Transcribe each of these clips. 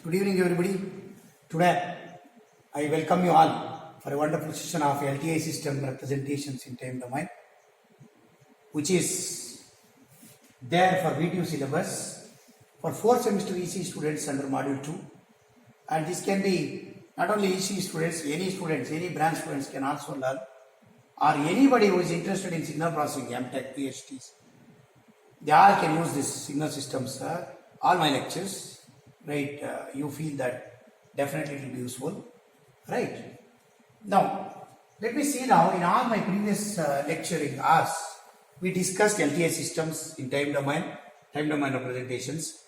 Good evening, everybody. Today, I welcome you all for a wonderful session of LTI system representations in time domain, which is there for V2 syllabus for 4th semester ECE students under module 2. And this can be not only ECE students, any branch students can also learn, or anybody who is interested in signal processing, MTech, PhDs. They all can use this signal systems, all my lectures. Right, you feel that definitely it will be useful, right? Now, let me see now, in all my previous lecturing hours, we discussed LTI systems in time domain representations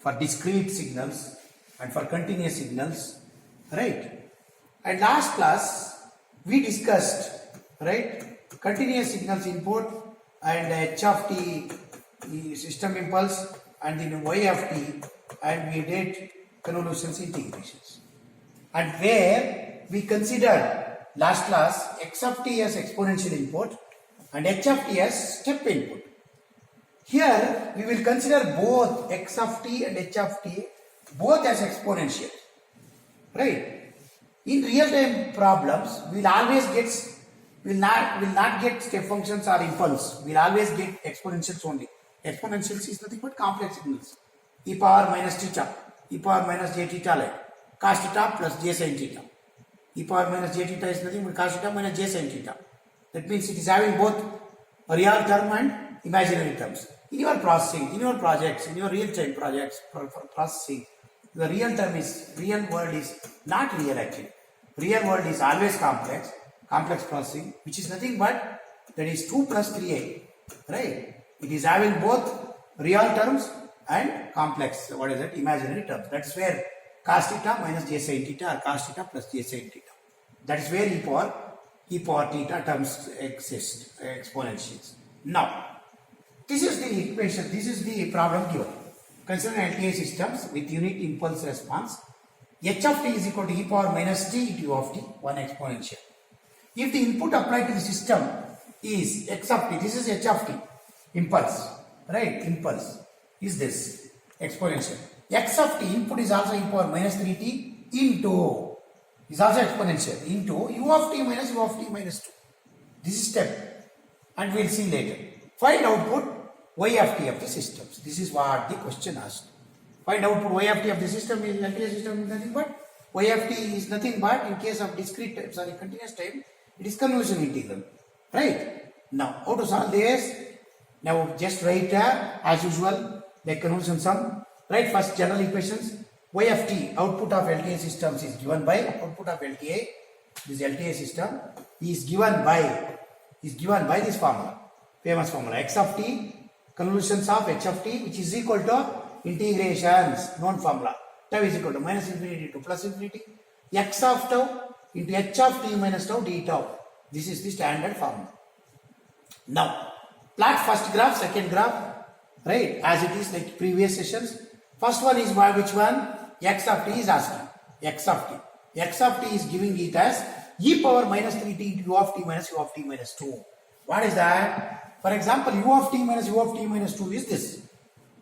for discrete signals and for continuous signals, right? And last class, we discussed, right, continuous signals input and h of t, the system impulse, and then y of t, and we did convolutions integrations, and where we considered last class x of t as exponential input and h of t as step input. Here we will consider both x of t and h of t both as exponential, right? In real time problems we will always will not get step functions or impulse. We will always get exponentials only. Exponentials is nothing but complex signals. E power minus theta, e power minus j theta, like cos theta plus j sin theta. E power minus j theta is nothing but cos theta minus j sin theta. That means it is having both a real term and imaginary terms. In your processing, in your projects, in your real-time projects for processing, the real world is not real actually. Real world is always complex processing, which is nothing but that is 2 plus 3a, right? It is having both real terms and complex, what is it, imaginary terms. That's where cos theta minus j sin theta or cos theta plus j sin theta. That is where e power theta terms exist, exponentials. Now, this is the equation, this is the problem given. Consider LTI systems with unit impulse response. H of t is equal to e power minus t into u of t, one exponential. If the input applied to the system is x of t, this is h of t, impulse, right? Impulse is this exponential. X of t input is also e power minus 3t into, is also exponential, into u of t minus 2. This is step, and we will see later. Find output y of t of the systems. This is what the question asked. Find output y of t of the system is LTI system is nothing but y of t is nothing but, in case of discrete time, sorry, continuous time, it is convolution integral, right? Now, how to solve this? Now, just write as usual, like convolution sum. Write first general equations. Y of t, output of LTI systems, is given by output of LTI. This LTI system is given by this formula, famous formula. X of t, convolutions of h of t, which is equal to integrations, known formula. Tau is equal to minus infinity to plus infinity. X of tau into h of t minus tau d tau. This is the standard formula. Now, plot first graph, second graph, right, as it is like previous sessions. First one is which one? X of t is asking. X of t. X of t is giving it as e power minus 3t into u of t minus 2. What is that? For example, u of t minus 2 is this.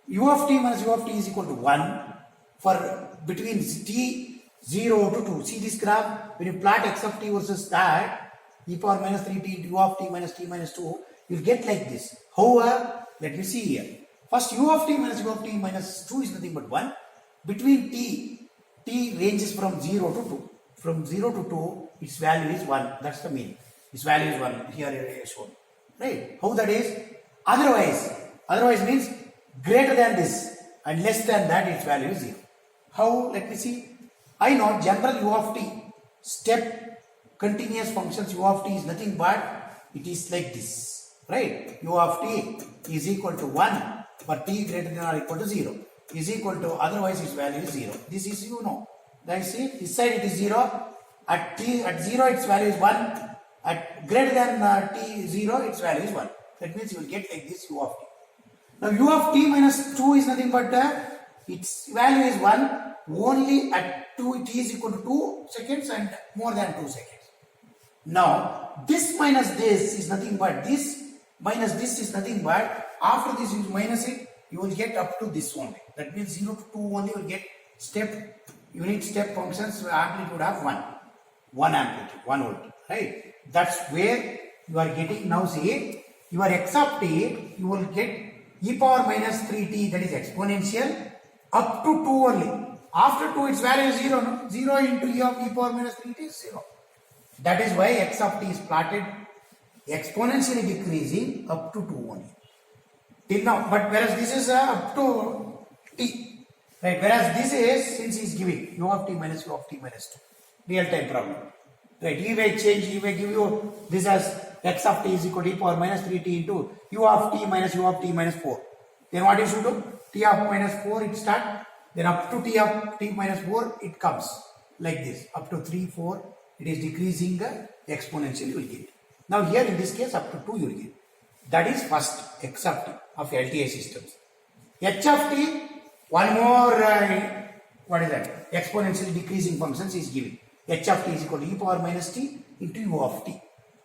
U of t minus u of t is equal to 1 for between t 0 to 2. See this graph? When you plot x of t versus that, e power minus 3t into u of t minus 2, you will get like this. However, let me see here. First, u of t minus 2 is nothing but 1. Between t ranges from 0 to 2. From 0 to 2, its value is 1. That's the meaning. Its value is 1. Here it is shown. Right? How that is? Otherwise means greater than this and less than that, its value is 0. How? Let me see. I know general u of t, step continuous functions u of t is nothing but it is like this, right? U of t is equal to 1 for t greater than or equal to 0, is equal to, otherwise its value is 0. This is, you know, that is it. This side it is 0, at 0 its value is 1, at greater than t 0 its value is 1. That means you will get like this u of t. Now u of t minus 2 is nothing but its value is 1 only at t is equal to 2 seconds and more than 2 seconds. Now this minus this is nothing but this minus this is nothing but, after this you minus it, you will get up to this only. That means 0 to 2 only will get step unit step functions amplitude of 1 amplitude, 1 volt, right? That's where you are getting. Now see, your x of t, you will get e power minus 3t, that is exponential, up to 2 only. After 2 its value is 0, no? 0 into e of e power minus 3t is 0. That is why x of t is plotted exponentially decreasing up to 2 only. Till now, but whereas this is up to t, right? Whereas this is, since he is giving u of t minus 2, real time problem, right? He may change, he may give you this as x of t is equal to e power minus 3t into u of t minus 4. Then what you should do? T of minus 4 it start, then up to t of t minus 4 it comes like this, up to 3, 4 it is decreasing exponentially you will get. Now here in this case up to 2 you will get. That is first x of t of LTI systems. H of t, one more what is that? Exponentially decreasing functions is given. H of t is equal to e power minus t into u of t.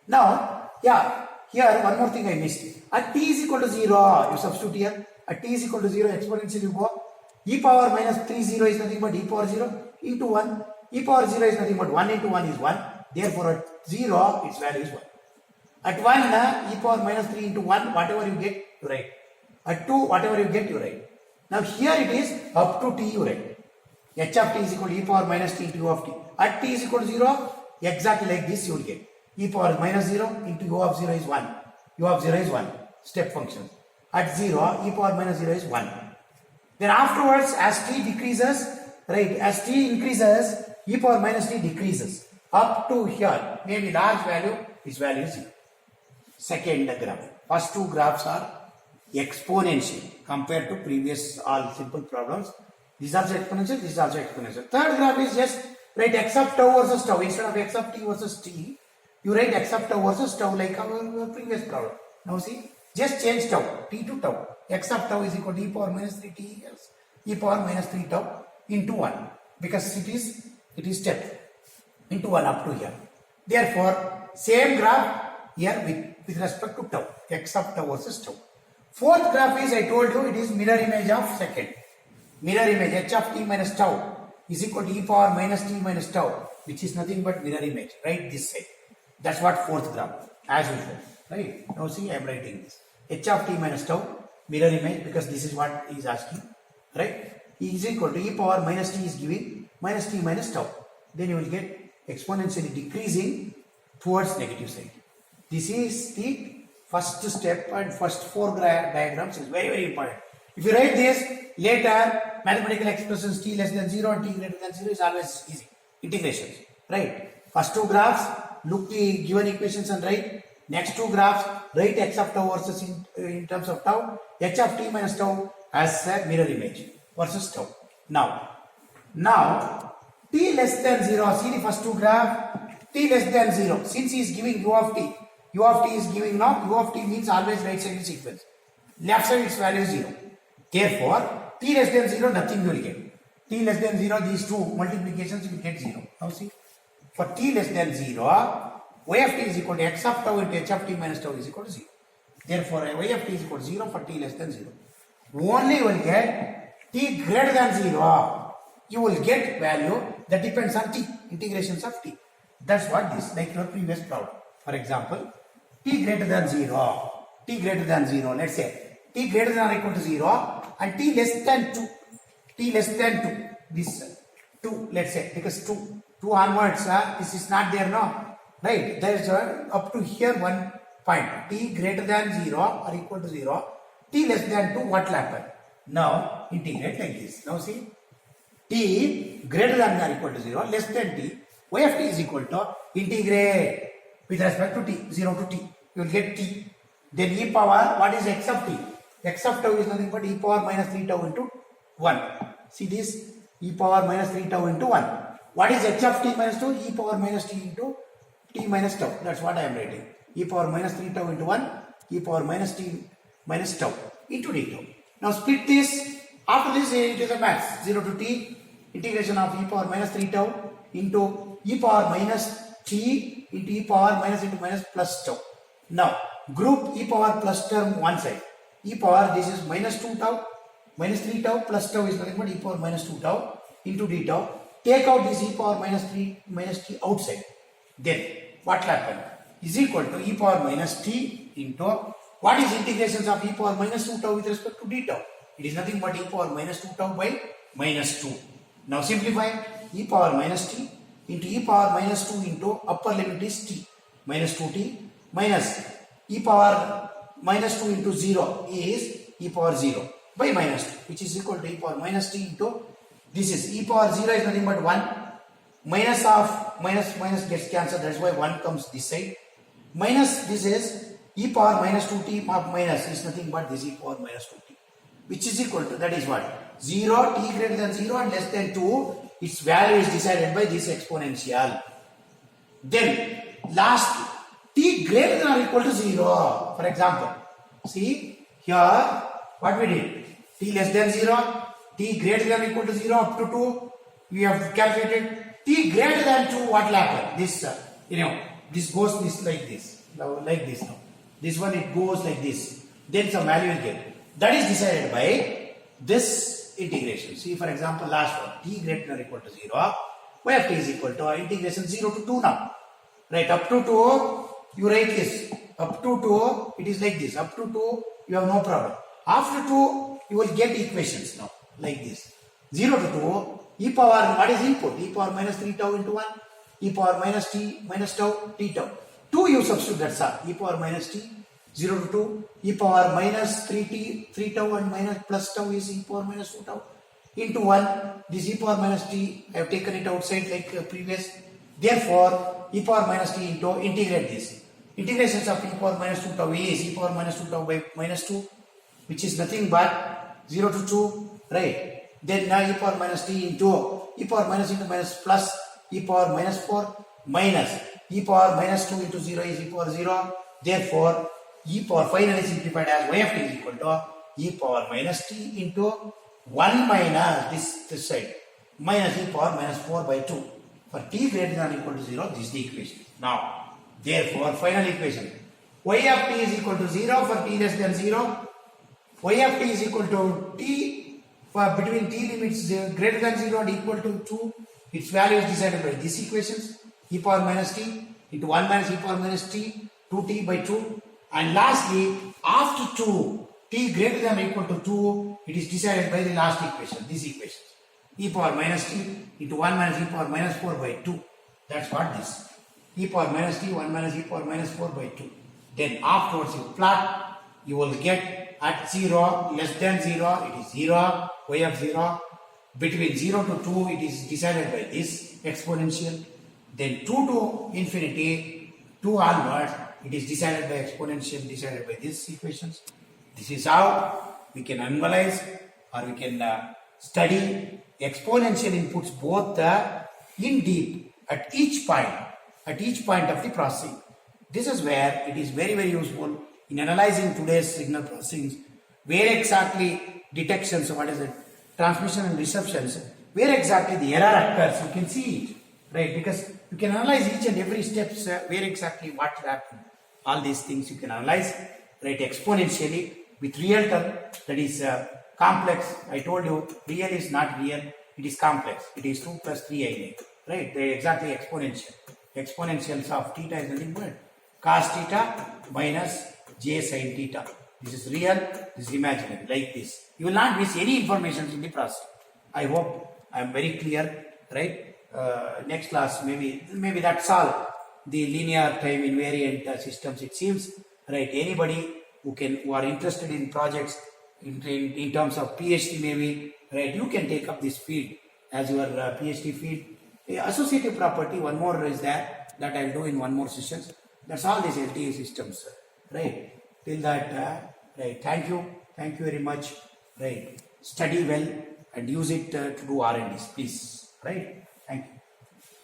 Now, yeah, here one more thing I missed. At t is equal to 0, you substitute here. At t is equal to 0, exponentially you go. E power minus 3 0 is nothing but e power 0 into 1. E power 0 is nothing but 1 into 1 is 1. Therefore, at 0, its value is 1. At 1, e power minus 3 into 1, whatever you get, you write. At 2, whatever you get, you write. Now, here it is up to t, you write. H of t is equal to e power minus t into u of t. At t is equal to 0, exactly like this you will get. E power minus 0 into u of 0 is 1. U of 0 is 1. Step function. At 0, e power minus 0 is 1. Then afterwards, as t decreases, right, as t increases, e power minus t decreases. Up to here, maybe large value, its value is 0. Second graph. First two graphs are exponential compared to previous all simple problems. This is also exponential, this is also exponential. Third graph is just write x of tau versus tau. Instead of x of t versus t, you write x of tau versus tau like our previous problem. Now see, just change tau, t to tau. X of tau is equal to e power minus 3t, e power minus 3 tau into 1. Because it is step into 1 up to here. Therefore, same graph here with respect to tau, x of tau versus tau. Fourth graph is, I told you, it is mirror image of second. Mirror image h of t minus tau is equal to e power minus t minus tau, which is nothing but mirror image, right? This side. That's what fourth graph, as usual, right? Now see, I am writing this. H of t minus tau, mirror image, because this is what he is asking, right? E is equal to e power minus t is giving minus t minus tau. Then you will get exponentially decreasing towards negative side. This is the first step, and first 4 diagrams is very, very important. If you write this later, mathematical expressions t less than 0 and t greater than 0 is always easy. Integrations, right? First 2 graphs, look the given equations and write. Next 2 graphs, write x of tau versus in terms of tau, h of t minus tau as a mirror image versus tau. Now, t less than 0, see the first 2 graph, t less than 0, since he is giving u of t is giving now, u of t means always right side sequence. Left side its value is 0. Therefore, t less than 0, nothing you will get. T less than 0, these two multiplications you will get 0. Now see, for t less than 0, y of t is equal to x of tau into h of t minus tau is equal to 0. Therefore, y of t is equal to 0 for t less than 0. Only you will get t greater than 0. You will get value that depends on t, integrations of t. That's what this, like your previous problem. For example, t greater than 0, let's say t greater than or equal to 0 and t less than 2, this 2, let's say, because 2 onwards, this is not there now, right? There is up to here one point, t greater than 0 or equal to 0, t less than 2, what will happen? Now integrate like this. Now see, t greater than or equal to 0, less than t, y of t is equal to integrate with respect to t, 0 to t, you will get t. Then e power, what is x of t? X of tau is nothing but e power minus 3 tau into 1. See this, e power minus 3 tau into 1. What is h of t minus 2? E power minus t into t minus tau. That's what I am writing. E power minus 3 tau into 1, e power minus t minus tau into d tau. Now split this. After this, it is a max. 0 to t, integration of e power minus 3 tau into e power minus t into e power minus into minus plus tau. Now, group e power plus term one side. E power, this is minus 2 tau, minus 3 tau plus tau is nothing but e power minus 2 tau into d tau. take out this e power minus 3 minus t outside. Then what will happen? Is equal to e power minus t into what is integrations of e power minus 2 tau with respect to d tau? It is nothing but e power minus 2 tau by minus 2. Now simplify e power minus t into e power minus 2 into upper limit is t minus 2t minus e power minus 2 into 0 is e power 0 by minus 2, which is equal to e power minus t into this is e power 0 is nothing but 1 minus of minus gets cancelled, that's why 1 comes this side minus this is e power minus 2t minus is nothing but this e power minus 2t, which is equal to, that is what, 0, t greater than 0 and less than 2, its value is decided by this exponential. Then last, t greater than or equal to 0, for example, see here what we did, t less than 0, t greater than or equal to 0 up to 2, we have calculated. T greater than 2, what will happen? This, this goes this like this, now. This one it goes like this. Then some value will get. That is decided by this integration. See, for example, last one, t greater than or equal to 0, y of t is equal to integration 0 to 2 now. Right, up to 2, you write this. Up to 2, it is like this. Up to 2, you have no problem. After 2, you will get equations now, like this. 0 to 2, e power, what is input? E power minus 3 tau into 1, e power minus t minus tau, t tau. 2 you substitute, that's all. E power minus t, 0 to 2, e power minus 3t, 3 tau and minus plus tau is e power minus 2 tau. Into 1, this e power minus t, I have taken it outside like previous. Therefore, e power minus t into, integrate this. Integrations of e power minus 2 tau is e power minus 2 tau by minus 2, which is nothing but 0 to 2, right? Then now e power minus t into e power minus into minus plus e power minus 4 minus e power minus 2 into 0 is e power 0. Therefore, e power finally simplified as y of t is equal to e power minus t into 1 minus this side minus e power minus 4 by 2. For t greater than or equal to 0, this is the equation. Now, therefore, final equation, y of t is equal to 0 for t less than 0, y of t is equal to t for between t limits greater than 0 and equal to 2, its value is decided by these equations, e power minus t into 1 minus e power minus t, 2t by 2, and lastly, after 2, t greater than or equal to 2, it is decided by the last equation, these equations, e power minus t into 1 minus e power minus 4 by 2, that's what this, e power minus t, 1 minus e power minus 4 by 2. Then afterwards you plot, you will get at 0, less than 0, it is 0, y of 0, between 0 to 2, it is decided by this exponential, then 2 to infinity, 2 onwards, it is decided by exponential, decided by these equations. This is how we can analyze or we can study exponential inputs both in deep at each point of the processing. This is where it is very, very useful in analyzing today's signal processing, where exactly detections, what is it, transmission and receptions, where exactly the error occurs, you can see it, right? Because you can analyze each and every steps, where exactly what happened. All these things you can analyze, right, exponentially with real term, that is complex. I told you, real is not real, it is complex. It is 2 plus 3i, right? They are exactly exponential. Exponentials of theta is nothing but cos theta minus j sin theta. This is real, this is imaginary, like this. You will not miss any information in the process. I hope I am very clear, right? Next class, maybe that's all. The linear time invariant systems, it seems, right? Anybody who are interested in projects in terms of PhD, maybe, right? You can take up this field as your PhD field. Associative property, one more is there that I'll do in one more sessions. That's all these LTI systems, right? Till that, right? Thank you very much, right? Study well and use it to do R&Ds, please, right? Thank you.